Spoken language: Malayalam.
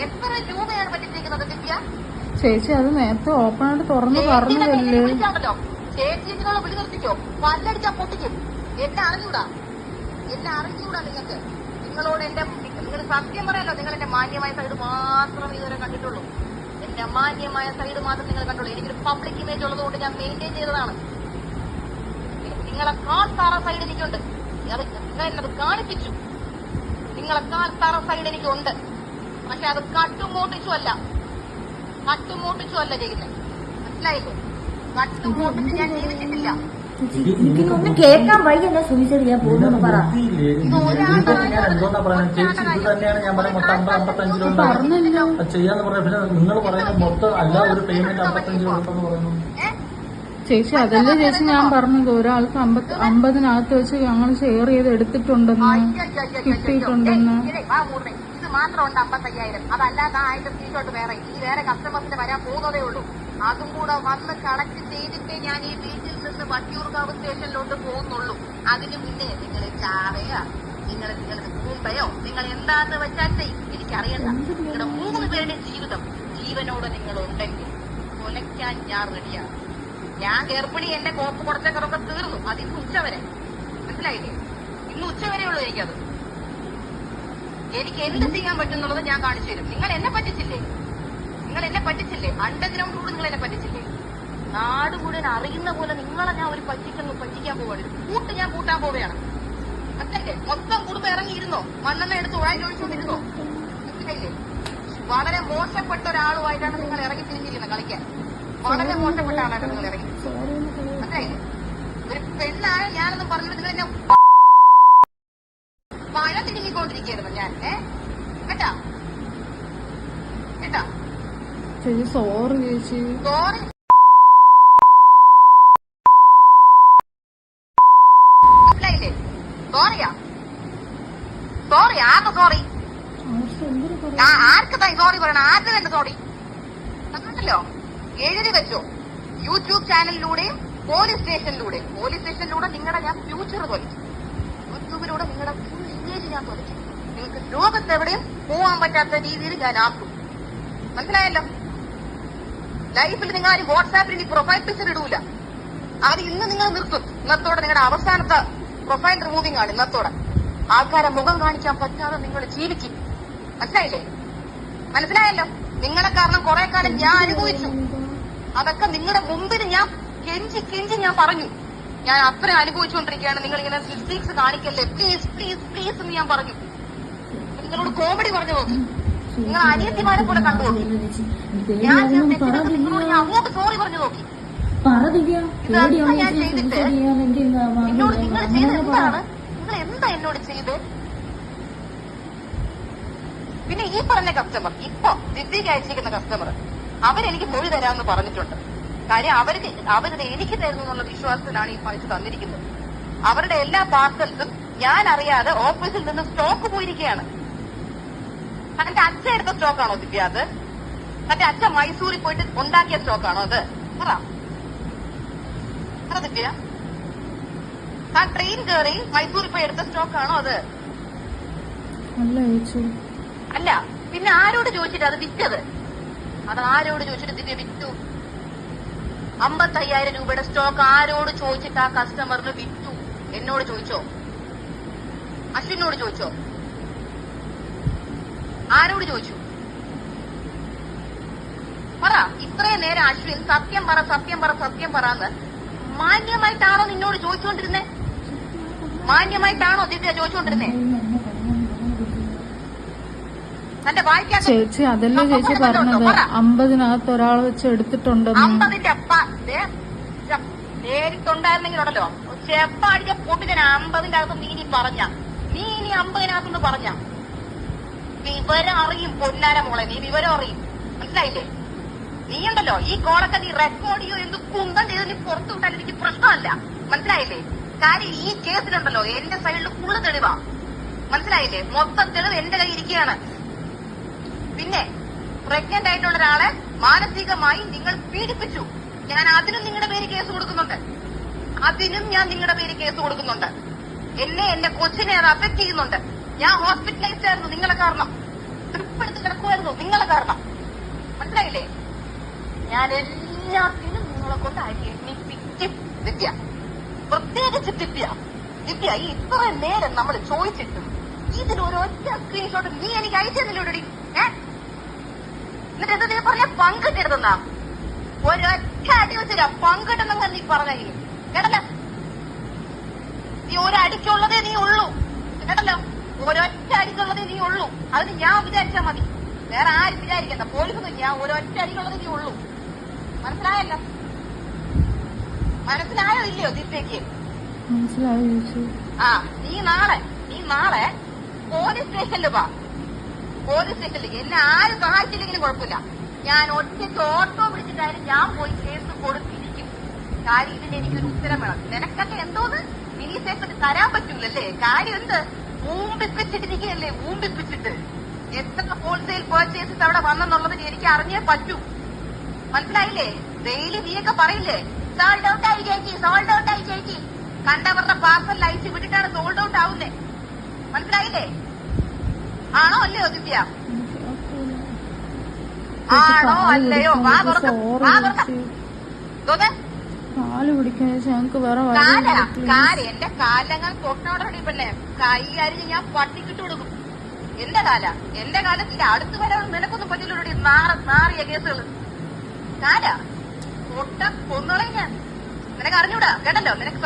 എത്ര രൂപയാണ് പറ്റിച്ചിരിക്കുന്നത് ദിവ്യ? ചേച്ചി അത് നേരത്തെ ഓപ്പൺ ആയിട്ട് തുറന്ന് പറഞ്ഞതല്ലേ. ചേച്ചി നിങ്ങളെ വിളി നിർത്തിക്കോ, പല്ലടിച്ചാ പൊട്ടിക്കും. എന്നെ അറിഞ്ഞൂടാ നിങ്ങൾക്ക്. നിങ്ങളോട് നിങ്ങൾ സത്യം പറയാലോ, നിങ്ങൾ എന്റെ മാന്യമായ സൈഡ് മാത്രമേ ഇതുവരെ കണ്ടിട്ടുള്ളൂ. എന്റെ മാന്യമായ സൈഡ് മാത്രം നിങ്ങൾ കണ്ടുള്ളൂ. എനിക്കൊരു പബ്ലിക് ഇമേജ് ഉള്ളതുകൊണ്ട് ഞാൻ മെയിൻറ്റെയിൻ ചെയ്തതാണ്. നിങ്ങളെക്കാൾ താറ സൈഡ് എനിക്കുണ്ട്. നിങ്ങൾ എന്നത് കാണിപ്പിച്ചു. നിങ്ങളെക്കാൾ താറ സൈഡ് എനിക്കുണ്ട്. പക്ഷെ അത് കട്ടുമോട്ടിച്ചു അല്ല ചെയ്യുന്നത്. മനസ്സിലായില്ലേ? കട്ടുമോട്ടിച്ച് ഞാൻ ജീവിച്ചിട്ടില്ല. എനിക്കൊന്നും കേൾക്കാൻ വയ്യല്ല സുമിച്ചത്. ഞാൻ പോകുന്നു പറ. ചെയ്യാന്ന് പറഞ്ഞ പിന്നെ നിങ്ങൾ പറയുന്നത് മൊത്തം അല്ല ഒരു പേയ്മെന്റ് 55 കൊടുത്തെന്ന് പറയുന്നു. ചേച്ചി അതല്ലേ ചേച്ചി ഞാൻ പറഞ്ഞത്, ഒരാൾക്ക് 50 വെച്ച് ഞങ്ങൾ ഷെയർ ചെയ്ത് എടുത്തിട്ടുണ്ടെന്ന്, കിട്ടിയിട്ടുണ്ടെന്ന്. ഇത് മാത്രമുണ്ട് 55,000. അതല്ലാതെ 1000 സ്ക്രീൻഷോട്ട് വേറെ കസ്റ്റമേഴ്സിന് വരാൻ പോകുന്നതേ ഉള്ളൂ. അതും കൂടെ വന്ന് കണക്ട് ചെയ്തിട്ടേ ഞാൻ ഈ വീട്ടിൽ നിന്ന് വട്ടിയൂർക്കാവ് സ്റ്റേഷനിലോട്ട് പോകുന്നുള്ളൂ. അതിന് മുന്നേ നിങ്ങൾ ചാവയോ നിങ്ങൾ കൂമ്പയോ നിങ്ങൾ എന്താന്ന് വെച്ചാൽ എനിക്കറിയണ്ട. നിങ്ങളുടെ 3 പേരുടെ ജീവനോട് നിങ്ങൾ ഉണ്ടെങ്കിൽ കൊലയ്ക്കാൻ ഞാൻ റെഡിയാണ്. ഞാൻ ഗർഭിണി, എന്റെ കോപ്പ് കുറച്ചൊക്കെ തീർന്നു. അത് ഇന്ന് ഉച്ചവരെ. മനസ്സിലായില്ലേ? ഇന്ന് ഉച്ചവരെ ഉള്ളൂ എനിക്കത്. എനിക്ക് എന്ത് ചെയ്യാൻ പറ്റുന്നുള്ളത് ഞാൻ കാണിച്ചു തരും. നിങ്ങൾ എന്നെ പറ്റിച്ചില്ലേ? അണ്ടർഗ്രൗണ്ട് കൂടെ നിങ്ങൾ എന്നെ പറ്റിച്ചില്ലേ? നാട് മുഴുവൻ അറിയുന്ന പോലെ നിങ്ങളെ ഞാൻ ഒരു പറ്റിക്കാൻ പോവുകയാണ്. ഞാൻ കൂട്ടാൻ പോവുകയാണ്. മനസ്സിലായില്ലേ? മൊത്തം കുടുംബം ഇറങ്ങിയിരുന്നോ? മണ്ണെണ്ണ എടുത്ത് ഒഴിച്ചോണ്ടിരുന്നോ? മനസ്സിലായില്ലേ? വളരെ മോശപ്പെട്ട ഒരാളുമായിട്ടാണ് നിങ്ങൾ ഇറങ്ങി തിരിഞ്ഞിരിക്കുന്നത് കളിക്കാൻ. വളരെ മോശപ്പെട്ട ആളായിട്ടാണ് നിങ്ങൾ ഇറങ്ങി. മനസ്സിലായില്ലേ? ഒരു പെണ്ണായ ഞാനൊന്നും പറഞ്ഞിട്ട് നിങ്ങൾ എന്നെ മഴ തിരിഞ്ഞിക്കൊണ്ടിരിക്കുകയായിരുന്നു ഞാൻ. കേട്ടാ ചേച്ചി സോറി ചേച്ചി. സോറി മനസ്സിലായില്ലേ? സോറി ആർക്ക് സോറി? ആർക്ക് സോറി പറയണം? ആർക്ക് തന്നെ സോറി കണ്ടല്ലോ. എഴുതി വെച്ചോ. യൂട്യൂബ് ചാനലിലൂടെയും പോലീസ് സ്റ്റേഷനിലൂടെ നിങ്ങളുടെ ഞാൻ ഫ്യൂച്ചർ തൊലിക്കും. യൂട്യൂബിലൂടെ നിങ്ങളുടെ ഫുൾ ഇമേജ് ഞാൻ തൊലിക്കും. നിങ്ങൾക്ക് ലോകത്തെവിടെയും പോവാൻ പറ്റാത്ത രീതിയിൽ ഞാൻ ആക്കും. മനസ്സിലായല്ലോ? ലൈഫിൽ നിങ്ങൾ ആരും വാട്സാപ്പിൽ ഇനി പ്രൊഫൈൽ പിക്ചർ ഇടൂല. അത് ഇന്ന് നിങ്ങൾ നിർത്തും. ഇന്നത്തോടെ നിങ്ങളുടെ അവസാനത്തെ പ്രൊഫൈൽ റിമൂവിംഗ് ആണ്. ഇന്നത്തോടെ ആൾക്കാരെ മുഖം കാണിക്കാൻ പറ്റാതെ നിങ്ങൾ ജീവിക്കും. മനസ്സിലായല്ലോ? നിങ്ങളെ കാരണം കുറെ കാലം ഞാൻ അനുഭവിച്ചു. അതൊക്കെ നിങ്ങളുടെ മുമ്പിൽ ഞാൻ കെഞ്ചി ഞാൻ പറഞ്ഞു. ഞാൻ അത്ര അനുഭവിച്ചുകൊണ്ടിരിക്കുകയാണ്. നിങ്ങൾ ഇങ്ങനെ മിസ്റ്റേക്സ് കാണിക്കല്ലേ, പ്ലീസ് എന്ന് ഞാൻ പറഞ്ഞു. നിങ്ങളോട് കോമഡി പറഞ്ഞു നോക്കി. നിങ്ങൾ അനിയത്തിമാരെ പോലെ കണ്ടു നോക്കി. ഞാൻ അങ്ങോട്ട് സോറി പറഞ്ഞു നോക്കി. ഞാൻ ചെയ്തിട്ട് എന്നോട് നിങ്ങൾ ചെയ്ത് എന്താണ്? നിങ്ങൾ എന്താ എന്നോട് ചെയ്ത്? പിന്നെ ഈ പറഞ്ഞ കസ്റ്റമർ, ഇപ്പൊ ദിവ്യക്ക് അയച്ചിരിക്കുന്ന കസ്റ്റമർ, അവരെനിക്ക് മൊഴി തരാമെന്ന് പറഞ്ഞിട്ടുണ്ട്. കാര്യം അവരുടെ എനിക്ക് തരുന്നു എന്നുള്ള വിശ്വാസത്തിലാണ് ഈ പൈസ തന്നിരിക്കുന്നത്. അവരുടെ എല്ലാ പാർസൽസും ഞാൻ അറിയാതെ ഓഫീസിൽ നിന്ന് സ്റ്റോക്ക് പോയിരിക്കുകയാണ്. തന്റെ അച്ഛൻ എടുത്ത സ്റ്റോക്കാണോ ദിവ്യ അത്? തന്റെ അച്ഛൻ മൈസൂരിൽ പോയിട്ട് ഉണ്ടാക്കിയ സ്റ്റോക്കാണോ അത്? പറ ദിവ്യ. താൻ ട്രെയിൻ കയറി മൈസൂരിൽ പോയി എടുത്ത സ്റ്റോക്കാണോ അത്? അല്ല. പിന്നെ ആരോട് ചോദിച്ചിട്ട് അത് വിറ്റത്? അത് ആരോട് ചോദിച്ചിട്ട് ദിവ്യ വിറ്റു? 55,000 രൂപയുടെ സ്റ്റോക്ക് ആരോട് ചോദിച്ചിട്ട് ആ കസ്റ്റമറിന് വിറ്റു? എന്നോട് ചോദിച്ചോ? അശ്വിനോട് ചോദിച്ചോ? ആരോട് ചോദിച്ചു? പറ. ഇത്രയും നേരം അശ്വിൻ സത്യം പറ എന്ന് മാന്യമായിട്ടാണോ നിന്നോട് ചോദിച്ചുകൊണ്ടിരുന്നേ? മാന്യമായിട്ടാണോ ദിവ്യ ചോദിച്ചുകൊണ്ടിരുന്നേ? തന്റെ വായിക്കാത്ത ചേച്ചി അതല്ലേ ചേച്ചി പറഞ്ഞത് 50-നകത്ത് ഒരാൾ വെച്ച് എടുത്തിട്ടുണ്ടെന്ന്. 50ന്റെ നേരിട്ടുണ്ടായിരുന്നെങ്കിലുണ്ടല്ലോ ചെപ്പാടിക്ക പൊട്ടിക്കാൻ 50ന്റെ അകത്ത് നീ ഇനി 50-നകത്തുനിന്ന് പറഞ്ഞ വിവരം അറിയും. പൊന്നാര മോളെ, നീ വിവരം അറിയും. മനസ്സിലായില്ലേ? നീ ഉണ്ടല്ലോ ഈ കോളൊക്കെ നീ റെക്കോർഡ് ചെയ്യോ എന്ത് കുന്തം ചെയ്ത് നീ പുറത്തു വിട്ടാൽ എനിക്ക് പ്രശ്നമല്ല. മനസ്സിലായില്ലേ? കാര്യം ഈ കേസിലുണ്ടല്ലോ എന്റെ സൈഡിൽ ഫുള്ള് തെളിവാ. മനസ്സിലായില്ലേ? മൊത്തം തെളിവ് എന്റെ കയ്യിൽ ഇരിക്കുകയാണ്. പിന്നെ പ്രഗ്നന്റ് ആയിട്ടുള്ള ഒരാളെ മാനസികമായി നിങ്ങൾ പീഡിപ്പിച്ചു. ഞാൻ അതിനും നിങ്ങളുടെ പേര് കേസ് കൊടുക്കുന്നുണ്ട്. എന്നെ എന്റെ കൊച്ചിനെ അത് അഫക്ട് ചെയ്യുന്നുണ്ട്. ഞാൻ ഹോസ്പിറ്റലൈസ്ഡ് ആയിരുന്നു നിങ്ങളെ കാരണം. തൃപ്പെടുത്ത് കിടക്കുമായിരുന്നു നിങ്ങളെ കാരണം. മനസ്സിലായില്ലേ? ഞാൻ എല്ലാത്തിനും നിങ്ങളെ കൊണ്ട് എണ്ണിപ്പിച്ച് ദിവ്യ, പ്രത്യേകിച്ച് ദിവ്യ ഈ ഇത്ര നേരം നമ്മൾ ചോദിച്ചിട്ടും ഇതിലൊരൊറ്റ സ്ക്രീൻഷോട്ട് നീ എനിക്ക് അയച്ചെന്നില്ലോടി. എന്നിട്ട് എന്താ നീ പറഞ്ഞ പങ്കിട്ടെടുത്തുന്നാ? ഒരൊറ്റ അടി വെച്ചില്ല പങ്കിട്ടെന്നങ്ങ് നീ പറഞ്ഞ കേട്ടല്ലോ. നീ ഒരടിക്കുള്ളതേ നീ ഉള്ളൂ കേട്ടല്ലോ. ഒരൊറ്റ അടിക്കുള്ളതേ നീ ഉള്ളൂ. അതിന് ഞാൻ വിചാരിച്ചാ മതി, വേറെ ആരും വിചാരിക്കണ്ട. പോലീസൊന്നും ഞാൻ ഒരൊറ്റ അടിക്കുള്ളതേ നീ ഉള്ളൂ. മനസ്സിലായല്ലോ? മനസ്സിലായോ ഇല്ലയോ ദിവ്യക്ക്? മനസ്സിലായി ചേച്ചി. ആ നീ നാളെ പോലീസ് സ്റ്റേഷനിൽ വാ. പോലീസ് സ്റ്റേഷനിലേക്ക് എന്നെ ആരും സഹായിച്ചില്ലെങ്കിലും കുഴപ്പമില്ല. ഞാൻ ഒറ്റയ്ക്ക് ഓട്ടോ വിളിച്ചിട്ടായാലും ഞാൻ പോയി കേസ് കൊടുത്തിരിക്കും. കാര്യം ഇതിന് എനിക്കൊരു ഉത്തരം വേണം. നിനക്കൊക്കെ എന്തോന്ന് മിനി സ്റ്റേഷനിൽ തരാൻ പറ്റൂലല്ലേ? കാര്യം എന്ത് ഊമ്പിപ്പിച്ചിട്ടിരിക്കുകയല്ലേ? ഊമ്പിപ്പിച്ചിട്ട് എത്ര ഹോൾസെയിൽ പർച്ചേസസ് അവിടെ വന്നെന്നുള്ളത് എനിക്ക് അറിഞ്ഞേ പറ്റൂ. മനസ്സിലായില്ലേ? ഡെയിലി നീയൊക്കെ പറയില്ലേ സോൾഡ് ഔട്ട് ആയി ചേച്ചി. കണ്ടവരുടെ പാർസൽ അയച്ചു വിട്ടിട്ടാണ് സോൾഡ് ഔട്ട് ആവുന്നേ. മനസ്സിലായില്ലേ? ആണോ അല്ലയോ ദിവ്യ? ആണോ അല്ലയോ? കാല് പിടിക്കാൻ ഞങ്ങക്ക് വേറെ എന്റെ കാലങ്ങൾ തൊട്ടോടെ പിന്നെ കൈ അരിഞ്ഞ് ഞാൻ പട്ടിക്കിട്ട് കൊടുക്കും. എന്റെ കാലത്തിന്റെ അടുത്ത് വരാൻ നിനക്കൊന്നും പറ്റില്ലോടി. നാറിയ കേസുകള് കാല കൊന്നുകളെ ഞാൻ. നിനക്ക് അറിഞ്ഞൂടാ കേട്ടല്ലോ. നിനക്ക്